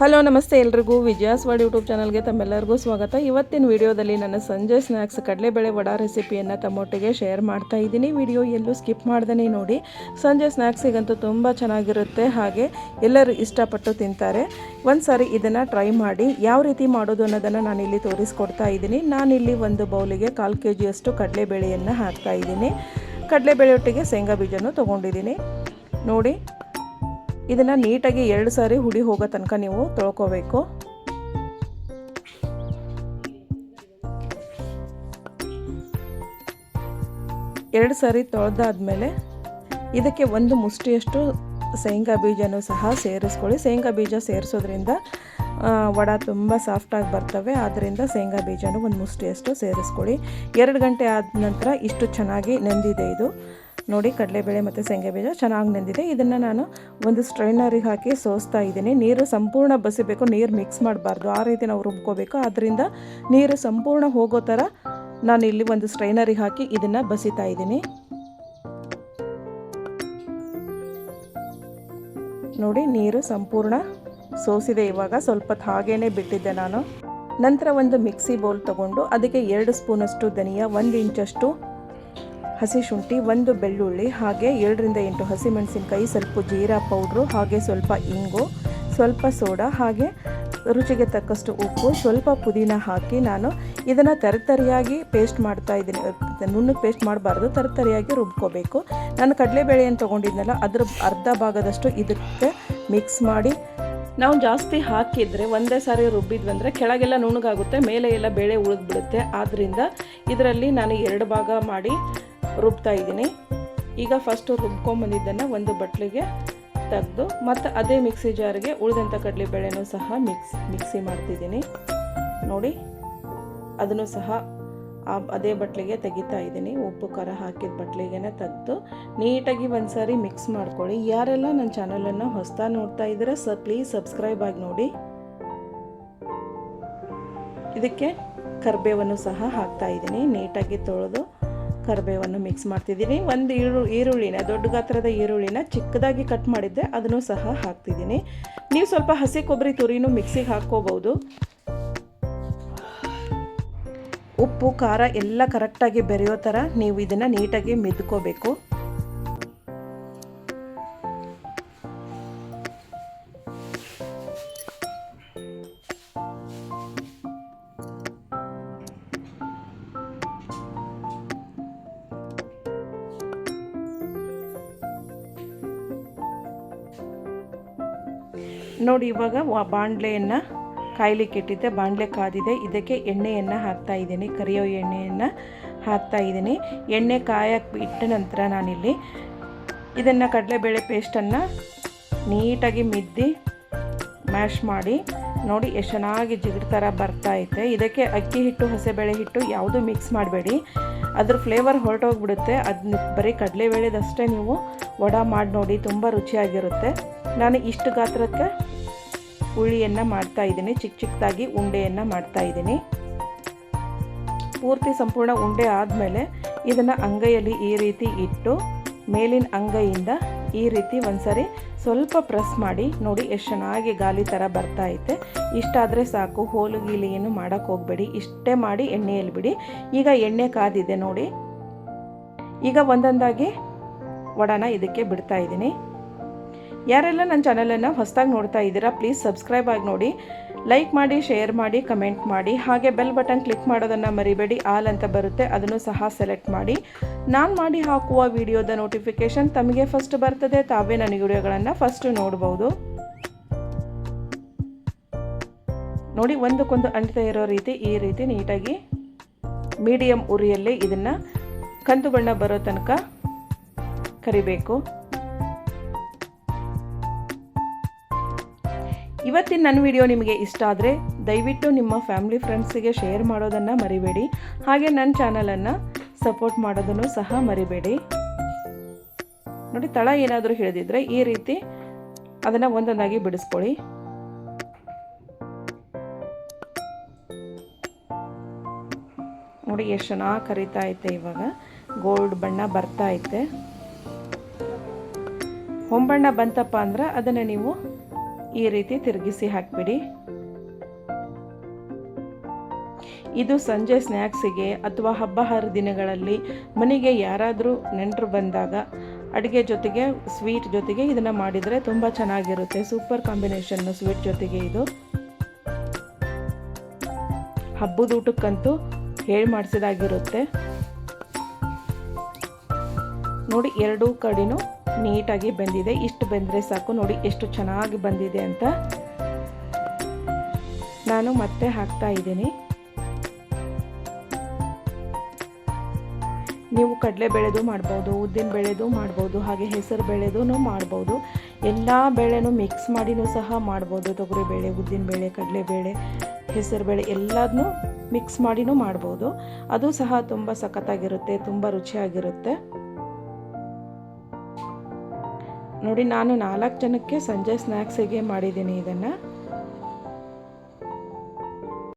Hello ನಮಸ್ತೆ ಎಲ್ರಿಗೂ ವಿಜಯಾಸ್ world YouTube ಚಾನಲ್ಗೆ ತಮ್ಮೆಲ್ಲರಿಗೂ ಸ್ವಾಗತ. ಇವತ್ತಿನ ವಿಡಿಯೋದಲ್ಲಿ ನನ್ನ ಸಂಜೆ ಸ್ನ್ಯಾಕ್ಸ್ ಕಡಲೆಬೇಳೆ ವಡಾ ರೆಸಿಪಿಯನ್ನು ತಮ್ಮೊಟ್ಟಿಗೆ ಶೇರ್ ಮಾಡ್ತಾ ಇದ್ದೀನಿ. ವಿಡಿಯೋ ಎಲ್ಲೂ ಸ್ಕಿಪ್ ಮಾಡ್ದೇ ನೋಡಿ. ಸಂಜೆ ಸ್ನ್ಯಾಕ್ಸಿಗಂತೂ ತುಂಬ ಚೆನ್ನಾಗಿರುತ್ತೆ, ಹಾಗೆ ಎಲ್ಲರೂ ಇಷ್ಟಪಟ್ಟು ತಿಂತಾರೆ. ಒಂದು ಸಾರಿ ಇದನ್ನು ಟ್ರೈ ಮಾಡಿ. ಯಾವ ರೀತಿ ಮಾಡೋದು ಅನ್ನೋದನ್ನು ನಾನಿಲ್ಲಿ ತೋರಿಸ್ಕೊಡ್ತಾ ಇದ್ದೀನಿ. ನಾನಿಲ್ಲಿ ಒಂದು ಬೌಲಿಗೆ 1/4 kg ಕಡಲೆಬೇಳೆಯನ್ನು ಹಾಕ್ತಾ ಇದ್ದೀನಿ. ಕಡಲೆಬೇಳೆ ಒಟ್ಟಿಗೆ ಶೇಂಗಾ ಬೀಜನೂ ತೊಗೊಂಡಿದ್ದೀನಿ ನೋಡಿ. ಇದನ್ನು ನೀಟಾಗಿ 2 ಸಾರಿ ಹುಡಿ ಹೋಗೋ ತನಕ ನೀವು ತೊಳ್ಕೋಬೇಕು. ಎರಡು ಸಾರಿ ತೊಳೆದಾದ್ಮೇಲೆ ಇದಕ್ಕೆ ಒಂದು ಮುಷ್ಟಿಯಷ್ಟು ಶೇಂಗಾ ಬೀಜನೂ ಸಹ ಸೇರಿಸ್ಕೊಳ್ಳಿ. ಶೇಂಗಾ ಬೀಜ ಸೇರಿಸೋದ್ರಿಂದ ವಡಾ ತುಂಬ ಸಾಫ್ಟಾಗಿ ಬರ್ತವೆ. ಆದ್ದರಿಂದ ಶೇಂಗಾ ಬೀಜನೂ ಒಂದು ಮುಷ್ಟಿಯಷ್ಟು ಸೇರಿಸ್ಕೊಳ್ಳಿ. 2 ಗಂಟೆ ಆದ ನಂತರ ಇಷ್ಟು ಚೆನ್ನಾಗಿ ನೆಂದಿದೆ ಇದು ನೋಡಿ. ಕಡಲೆಬೇಳೆ ಮತ್ತು ಶೇಂಗಾ ಬೀಜ ಚೆನ್ನಾಗಿ ನೆಂದಿದೆ. ಇದನ್ನು ನಾನು ಒಂದು ಸ್ಟ್ರೈನರಿಗೆ ಹಾಕಿ ಸೋಸ್ತಾ ಇದ್ದೀನಿ. ನೀರು ಸಂಪೂರ್ಣ ಬಸಿಬೇಕು, ನೀರು ಮಿಕ್ಸ್ ಮಾಡಬಾರ್ದು, ಆ ರೀತಿ ನಾವು ರುಬ್ಕೋಬೇಕು. ಆದ್ದರಿಂದ ನೀರು ಸಂಪೂರ್ಣ ಹೋಗೋ ಥರ ನಾನು ಇಲ್ಲಿ ಒಂದು ಸ್ಟ್ರೈನರಿಗೆ ಹಾಕಿ ಇದನ್ನು ಬಸಿತಾ ಇದ್ದೀನಿ ನೋಡಿ. ನೀರು ಸಂಪೂರ್ಣ ಸೋಸಿದೆ. ಇವಾಗ ಸ್ವಲ್ಪ ಹಾಗೇ ಬಿಟ್ಟಿದ್ದೆ ನಾನು. ನಂತರ ಒಂದು ಮಿಕ್ಸಿ ಬೌಲ್ ತೊಗೊಂಡು ಅದಕ್ಕೆ 2 ಸ್ಪೂನಷ್ಟು ಧನಿಯಾ, 1 ಇಂಚಷ್ಟು ಹಸಿ ಶುಂಠಿ, 1 ಬೆಳ್ಳುಳ್ಳಿ, ಹಾಗೆ 7 ರಿಂದ 8 ಹಸಿಮೆಣಸಿನಕಾಯಿ, ಸ್ವಲ್ಪ ಜೀರಾ ಪೌಡ್ರು, ಹಾಗೆ ಸ್ವಲ್ಪ ಇಂಗು, ಸ್ವಲ್ಪ ಸೋಡಾ, ಹಾಗೆ ರುಚಿಗೆ ತಕ್ಕಷ್ಟು ಉಪ್ಪು, ಸ್ವಲ್ಪ ಪುದೀನ ಹಾಕಿ ನಾನು ಇದನ್ನು ತರಿತರಿಯಾಗಿ ಪೇಸ್ಟ್ ಮಾಡ್ತಾ ಇದ್ದೀನಿ. ನುಣ್ಣಗೆ ಪೇಸ್ಟ್ ಮಾಡಬಾರ್ದು, ತರಿತರಿಯಾಗಿ ರುಬ್ಕೋಬೇಕು. ನಾನು ಕಡಲೆಬೇಳೆಯನ್ನು ತೊಗೊಂಡಿದ್ನಲ್ಲ ಅದ್ರ ಅರ್ಧ ಭಾಗದಷ್ಟು ಇದಕ್ಕೆ ಮಿಕ್ಸ್ ಮಾಡಿ, ನಾವು ಜಾಸ್ತಿ ಹಾಕಿದರೆ ಒಂದೇ ಸಾರಿ ರುಬ್ಬಿದ್ವಂದರೆ ಕೆಳಗೆಲ್ಲ ನುಣ್ಣಗಾಗುತ್ತೆ, ಮೇಲೆ ಎಲ್ಲ ಬೇಳೆ ಉಳಿದ್ಬಿಡುತ್ತೆ. ಆದ್ದರಿಂದ ಇದರಲ್ಲಿ ನಾನು 2 ಭಾಗ ಮಾಡಿ ರುಬ್ತಾ ಇದ್ದೀನಿ. ಈಗ ಫಸ್ಟು ರುಬ್ಕೊಂಬಂದಿದ್ದನ್ನು ಒಂದು ಬಟ್ಲಿಗೆ ತೆಗೆದು ಮತ್ತು ಅದೇ ಮಿಕ್ಸಿ ಜಾರಿಗೆ ಉಳಿದಂಥ ಕಡಲೆಬೇಳೆನೂ ಸಹ ಮಿಕ್ಸಿ ಮಾಡ್ತಿದ್ದೀನಿ ನೋಡಿ. ಅದನ್ನು ಸಹ ಅದೇ ಬಟ್ಲಿಗೆ ತೆಗಿತಾ ಇದ್ದೀನಿ. ಉಪ್ಪು ಖಾರ ಹಾಕಿದ ಬಟ್ಲಿಗೆ ತೆಗೆದು ನೀಟಾಗಿ ಒಂದು ಸಾರಿ ಮಿಕ್ಸ್ ಮಾಡ್ಕೊಳ್ಳಿ. ಯಾರೆಲ್ಲ ನನ್ನ ಚಾನಲನ್ನು ಹೊಸದಾಗಿ ನೋಡ್ತಾ ಇದ್ದೀರಾ ಪ್ಲೀಸ್ ಸಬ್ಸ್ಕ್ರೈಬ್ ಆಗಿ ನೋಡಿ. ಇದಕ್ಕೆ ಕರಿಬೇವನ್ನು ಸಹ ಹಾಕ್ತಾ ಇದ್ದೀನಿ. ನೀಟಾಗಿ ತೊಳೆದು ಕರಿಬೇವನ್ನು ಮಿಕ್ಸ್ ಮಾಡ್ತಿದ್ದೀನಿ. ಒಂದು ಈರುಳ್ಳಿನ, ದೊಡ್ಡ ಗಾತ್ರದ ಈರುಳ್ಳಿನ ಚಿಕ್ಕದಾಗಿ ಕಟ್ ಮಾಡಿದ್ದೆ, ಅದನ್ನು ಸಹ ಹಾಕ್ತಿದ್ದೀನಿ. ನೀವು ಸ್ವಲ್ಪ ಹಸಿ ಕೊಬ್ಬರಿ ತುರಿನೂ ಮಿಕ್ಸಿಗೆ ಹಾಕ್ಕೋಬೋದು. ಉಪ್ಪು ಖಾರ ಎಲ್ಲ ಕರೆಕ್ಟಾಗಿ ಬೆರೆಯೋ ಥರ ನೀವು ಇದನ್ನು ನೀಟಾಗಿ ಮಿದ್ಕೋಬೇಕು. ನೋಡಿ, ಇವಾಗ ಬಾಣಲೆಯನ್ನು ಕಾಯ್ಲಿಕ್ಕೆ ಇಟ್ಟಿದ್ದೆ, ಬಾಣಲೆ ಕಾದಿದೆ. ಇದಕ್ಕೆ ಎಣ್ಣೆಯನ್ನು ಹಾಕ್ತಾ ಇದ್ದೀನಿ, ಕರಿಯೋ ಎಣ್ಣೆಯನ್ನು ಹಾಕ್ತಾ ಇದ್ದೀನಿ. ಎಣ್ಣೆ ಕಾಯಕ್ಕೆ ಇಟ್ಟ ನಂತರ ನಾನಿಲ್ಲಿ ಇದನ್ನು ಕಡಲೆಬೇಳೆ ಪೇಸ್ಟನ್ನು ನೀಟಾಗಿ ಮಿದ್ದಿ ಮ್ಯಾಶ್ ಮಾಡಿ ನೋಡಿ ಎಷ್ಟು ಚೆನ್ನಾಗಿ ಜಿಗಿಡ ಥರ ಬರ್ತಾಯಿದೆ. ಇದಕ್ಕೆ ಅಕ್ಕಿ ಹಿಟ್ಟು, ಹಸೆಬೇಳೆ ಹಿಟ್ಟು ಯಾವುದೂ ಮಿಕ್ಸ್ ಮಾಡಬೇಡಿ, ಅದ್ರ ಫ್ಲೇವರ್ ಹೊರಟೋಗ್ಬಿಡುತ್ತೆ. ಅದನ್ನ ಬರೀ ಕಡಲೆಬೇಳೆದಷ್ಟೇ ನೀವು ವಡಾ ಮಾಡಿ ನೋಡಿ, ತುಂಬ ರುಚಿಯಾಗಿರುತ್ತೆ. ನಾನು ಇಷ್ಟು ಗಾತ್ರಕ್ಕೆ ಉಳ್ಳಿಯನ್ನು ಮಾಡ್ತಾ ಇದ್ದೀನಿ, ಚಿಕ್ಕದಾಗಿ ಉಂಡೆಯನ್ನು ಮಾಡ್ತಾ ಇದ್ದೀನಿ. ಪೂರ್ತಿ ಸಂಪೂರ್ಣ ಉಂಡೆ ಆದಮೇಲೆ ಇದನ್ನು ಅಂಗೈಯಲ್ಲಿ ಈ ರೀತಿ ಇಟ್ಟು ಮೇಲಿನ ಅಂಗೈಯಿಂದ ಈ ರೀತಿ ಒಂದ್ಸರಿ ಸ್ವಲ್ಪ ಪ್ರೆಸ್ ಮಾಡಿ ನೋಡಿ ಎಷ್ಟು ಚೆನ್ನಾಗಿ ಗಾಲಿ ಥರ ಬರ್ತಾ ಐತೆ. ಇಷ್ಟಾದರೆ ಸಾಕು, ಹೋಲು ಗೀಲಿ ಏನು ಮಾಡೋಕ್ಕೆ ಹೋಗಬೇಡಿ, ಇಷ್ಟೇ ಮಾಡಿ ಎಣ್ಣೆಯಲ್ಲಿ ಬಿಡಿ. ಈಗ ಎಣ್ಣೆ ಕಾದಿದೆ ನೋಡಿ. ಈಗ ಒಂದೊಂದಾಗಿ ವಡಾನ ಇದಕ್ಕೆ ಬಿಡ್ತಾ ಇದ್ದೀನಿ. ಯಾರೆಲ್ಲ ನನ್ನ ಚಾನಲನ್ನು ಹೊಸದಾಗಿ ನೋಡ್ತಾ ಇದ್ದೀರಾ ಪ್ಲೀಸ್ ಸಬ್ಸ್ಕ್ರೈಬ್ ಆಗಿ ನೋಡಿ, ಲೈಕ್ ಮಾಡಿ, ಶೇರ್ ಮಾಡಿ, ಕಮೆಂಟ್ ಮಾಡಿ, ಹಾಗೆ ಬೆಲ್ ಬಟನ್ ಕ್ಲಿಕ್ ಮಾಡೋದನ್ನು ಮರಿಬೇಡಿ. ಆಲ್ ಅಂತ ಬರುತ್ತೆ, ಅದನ್ನು ಸಹ ಸೆಲೆಕ್ಟ್ ಮಾಡಿ. ನಾನು ಮಾಡಿ ಹಾಕುವ ವಿಡಿಯೋದ ನೋಟಿಫಿಕೇಷನ್ ತಮಗೆ ಫಸ್ಟ್ ಬರ್ತದೆ. ತಾವೇ ನನ್ನ ವಿಡಿಯೋಗಳನ್ನು ಫಸ್ಟ್ ನೋಡ್ಬೋದು ನೋಡಿ. ಒಂದಕ್ಕೊಂದು ಅಂಟ್ತಾ ಇರೋ ರೀತಿ ಈ ರೀತಿ ನೀಟಾಗಿ ಮೀಡಿಯಮ್ ಉರಿಯಲ್ಲೇ ಇದನ್ನು ಕಂದು ಬಣ್ಣ ಬರೋ ತನಕ ಕರಿಬೇಕು. ಇವತ್ತಿನ ನನ್ನ ವಿಡಿಯೋ ನಿಮಗೆ ಇಷ್ಟ ಆದರೆ ದಯವಿಟ್ಟು ನಿಮ್ಮ ಫ್ಯಾಮಿಲಿ ಫ್ರೆಂಡ್ಸಿಗೆ ಶೇರ್ ಮಾಡೋದನ್ನು ಮರಿಬೇಡಿ. ಹಾಗೆ ನನ್ನ ಚಾನಲನ್ನು ಸಪೋರ್ಟ್ ಮಾಡೋದನ್ನು ಸಹ ಮರಿಬೇಡಿ ನೋಡಿ. ತಳ ಏನಾದರೂ ಹಿಡಿದಿದ್ರೆ ಈ ರೀತಿ ಅದನ್ನು ಒಂದೊಂದಾಗಿ ಬಿಡಿಸ್ಕೊಳ್ಳಿ. ನೋಡಿ ಎಷ್ಟು ಚೆನ್ನಾಗಿ ಕರಿತಾ ಐತೆ. ಇವಾಗ ಗೋಲ್ಡ್ ಬಣ್ಣ ಬರ್ತಾ ಐತೆ. ಹೊಂಬಣ್ಣ ಬಂತಪ್ಪ ಅಂದ್ರೆ ಅದನ್ನು ನೀವು ಈ ರೀತಿ ತಿರುಗಿಸಿ ಹಾಕಿಬಿಡಿ. ಇದು ಸಂಜೆ ಸ್ನ್ಯಾಕ್ಸಿಗೆ ಅಥವಾ ಹಬ್ಬ ಹರಿದಿನಗಳಲ್ಲಿ ಮನೆಗೆ ಯಾರಾದರೂ ನೆಂಟರು ಬಂದಾಗ ಅಡುಗೆ ಜೊತೆಗೆ ಸ್ವೀಟ್ ಜೊತೆಗೆ ಇದನ್ನು ಮಾಡಿದರೆ ತುಂಬ ಚೆನ್ನಾಗಿರುತ್ತೆ. ಸೂಪರ್ ಕಾಂಬಿನೇಷನ್ನು ಸ್ವೀಟ್ ಜೊತೆಗೆ ಇದು. ಹಬ್ಬದ ಊಟಕ್ಕಂತೂ ಹೇಳಿ ಮಾಡಿಸಿದಾಗಿರುತ್ತೆ. ನೋಡಿ ಎರಡೂ ಕಡೆನೂ ನೀಟಾಗಿ ಬೆಂದಿದೆ. ಇಷ್ಟು ಬೆಂದರೆ ಸಾಕು. ನೋಡಿ ಎಷ್ಟು ಚೆನ್ನಾಗಿ ಬಂದಿದೆ ಅಂತ. ನಾನು ಮತ್ತೆ ಹಾಕ್ತಾ ಇದ್ದೀನಿ. ನೀವು ಕಡಲೆಬೇಳೆದು ಮಾಡ್ಬೋದು, ಉದ್ದಿನ ಬೇಳೆದು ಮಾಡ್ಬೋದು, ಹಾಗೆ ಹೆಸರು ಬೇಳೆದೂ ಮಾಡ್ಬೋದು. ಎಲ್ಲ ಬೇಳೆನೂ ಮಿಕ್ಸ್ ಮಾಡಿನೂ ಸಹ ಮಾಡ್ಬೋದು. ತೊಗರಿಬೇಳೆ, ಉದ್ದಿನಬೇಳೆ, ಕಡಲೆಬೇಳೆ, ಹೆಸರುಬೇಳೆ ಎಲ್ಲದನ್ನೂ ಮಿಕ್ಸ್ ಮಾಡಿನೂ ಮಾಡ್ಬೋದು. ಅದು ಸಹ ತುಂಬ ಸಖತ್ತಾಗಿರುತ್ತೆ, ತುಂಬ ರುಚಿಯಾಗಿರುತ್ತೆ. ನೋಡಿ ನಾನು 4 ಜನಕ್ಕೆ ಸಂಜೆ ಸ್ನ್ಯಾಕ್ಸಿಗೆ ಮಾಡಿದ್ದೀನಿ ಇದನ್ನು.